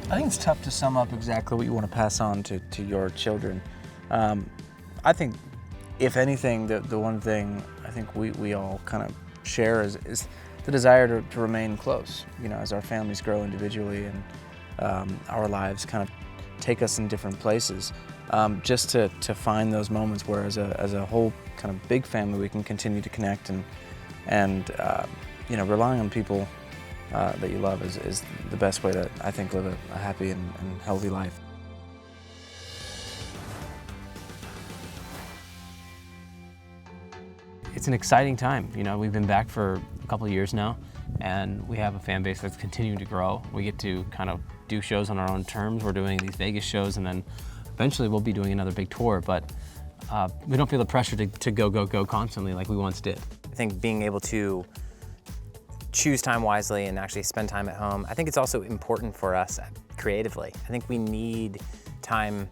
I think it's tough to sum up exactly what you want to pass on to your children. I think, if anything, the one thing I think we all kind of share is the desire to remain close, as our families grow individually and our lives kind of take us in different places. Just to find those moments where as a whole kind of big family we can continue to connect and relying on people that you love is the best way to, I think, live a happy and healthy life. It's an exciting time. We've been back for a couple of years now, and we have a fan base that's continuing to grow. We get to kind of do shows on our own terms. We're doing these Vegas shows, and then eventually we'll be doing another big tour, but we don't feel the pressure to go constantly like we once did. I think being able to choose time wisely and actually spend time at home, I think it's also important for us creatively. I think we need time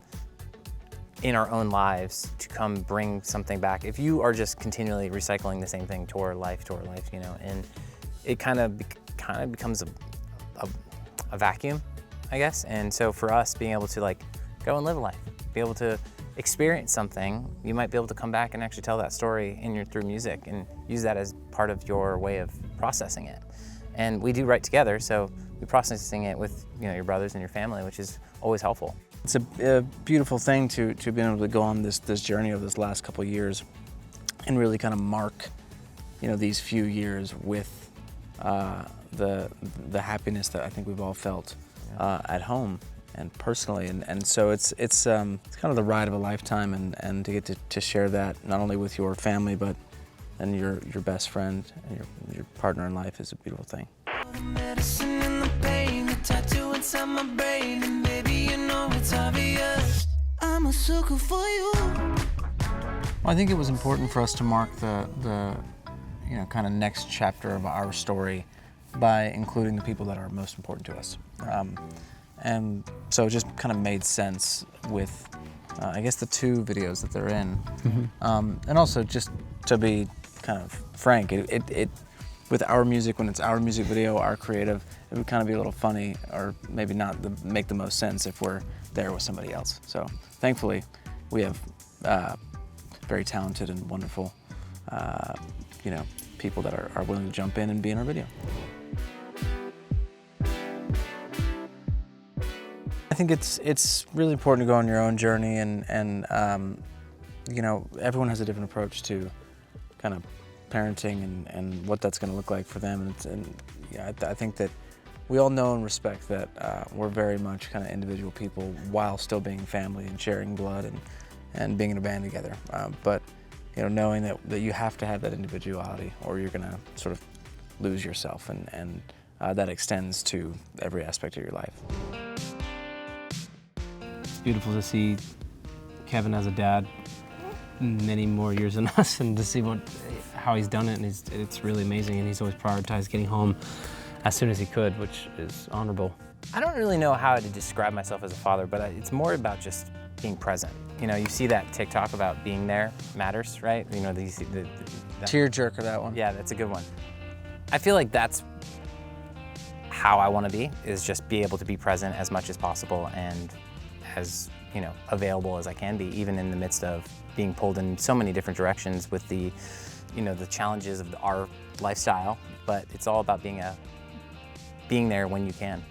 in our own lives to come bring something back. If you are just continually recycling the same thing, tour life, and it kind of becomes a vacuum, I guess. And so for us, being able to go and live a life, be able to experience something, you might be able to come back and actually tell that story through music and use that as part of your way of processing it. And we do write together, so we're processing it with your brothers and your family, which is always helpful. It's a beautiful thing to be able to go on this journey of this last couple of years and really kind of mark these few years with the happiness that I think we've all felt at home and personally, and so it's kind of the ride of a lifetime, and to get to share that not only with your family but and your best friend and your partner in life is a beautiful thing. The medicine and the pain, the tattoo inside my brain, and baby, it's obvious. I'm a sucker for you. Well, I think it was important for us to mark the kind of next chapter of our story by including the people that are most important to us. And so it just kind of made sense with, I guess, the two videos that they're in. Mm-hmm. And also, just to be kind of frank, it with our music, when it's our music video, our creative, it would kind of be a little funny, or maybe not make the most sense if we're there with somebody else. So thankfully, we have very talented and wonderful people that are willing to jump in and be in our video. I think it's really important to go on your own journey, and everyone has a different approach to kind of parenting and what that's going to look like for them. I think that we all know and respect that we're very much kind of individual people while still being family and sharing blood and being in a band together. But knowing that you have to have that individuality, or you're going to sort of lose yourself, and that extends to every aspect of your life. It's beautiful to see Kevin as a dad many more years than us, and to see how he's done it, and it's really amazing, and he's always prioritized getting home as soon as he could, which is honorable. I don't really know how to describe myself as a father, but it's more about just being present. You see that TikTok about being there matters, right? The Tearjerker, that one. Yeah, that's a good one. I feel like that's how I want to be, is just be able to be present as much as possible and as available as I can be, even in the midst of being pulled in so many different directions with the challenges of our lifestyle. But it's all about being there when you can.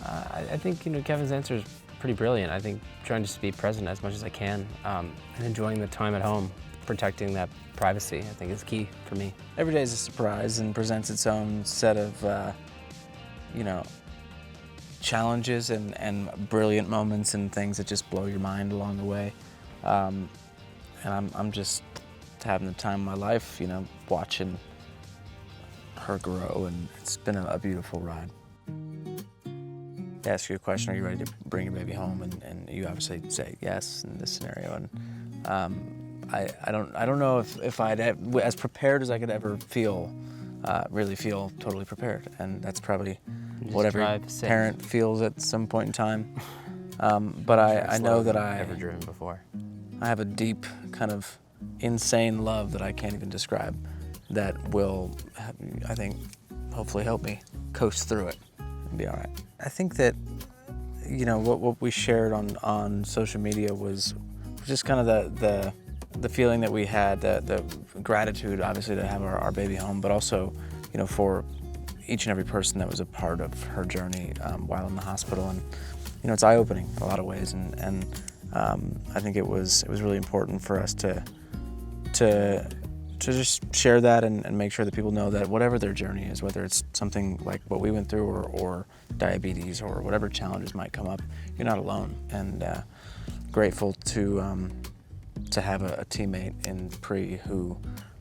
I think Kevin's answer is pretty brilliant. I think trying just to be present as much as I can, and enjoying the time at home, protecting that privacy, I think is key for me. Every day is a surprise and presents its own set of challenges and brilliant moments and things that just blow your mind along the way. And I'm just having the time of my life, watching her grow, and it's been a beautiful ride. I ask you a question: are you ready to bring your baby home? And you obviously say yes in this scenario. And I don't know if I'd as prepared as I could ever feel, really feel totally prepared. And that's probably what every parent feels at some point in time. But I know that I ever driven before. I have a deep kind of insane love that I can't even describe, that will, I think, hopefully help me coast through it and be all right. I think that you know, what we shared on social media was just kind of the feeling that we had, the gratitude, obviously, to have our baby home, but also, you know, for each and every person that was a part of her journey while in the hospital. And, you know, it's eye-opening in a lot of ways, and I think it was really important for us to just share that and make sure that people know that whatever their journey is, whether it's something like what we went through or diabetes or whatever challenges might come up, you're not alone. And grateful to have a teammate in Pri who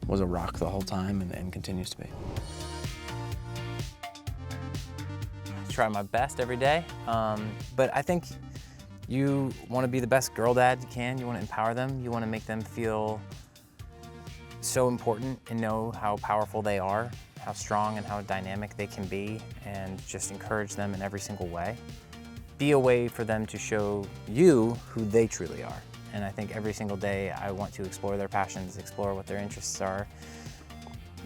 was a rock the whole time and continues to be. Try my best every day, but I think you want to be the best girl dad you can. You want to empower them. You want to make them feel so important and know how powerful they are, how strong and how dynamic they can be, and just encourage them in every single way. Be a way for them to show you who they truly are. And I think every single day I want to explore their passions, explore what their interests are,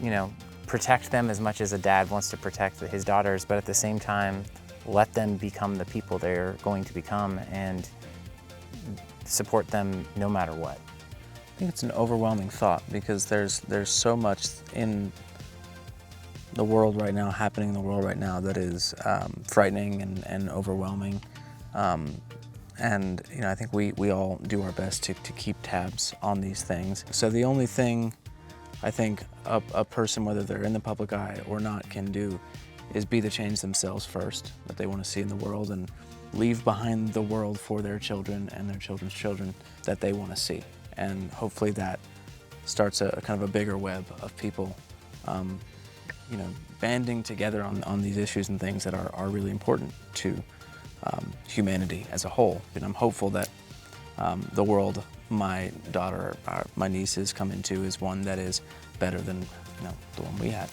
you know, protect them as much as a dad wants to protect his daughters, but at the same time, let them become the people they're going to become and support them no matter what. I think it's an overwhelming thought because there's so much in the world right now, happening in the world right now, that is frightening and overwhelming. And you know, I think we all do our best to keep tabs on these things. So the only thing I think a person, whether they're in the public eye or not, can do is be the change themselves first that they want to see in the world, and leave behind the world for their children and their children's children that they want to see. And hopefully that starts a kind of a bigger web of people, you know, banding together on these issues and things that are really important to humanity as a whole. And I'm hopeful that the world my daughter, my nieces come into is one that is better than, you know, the one we had.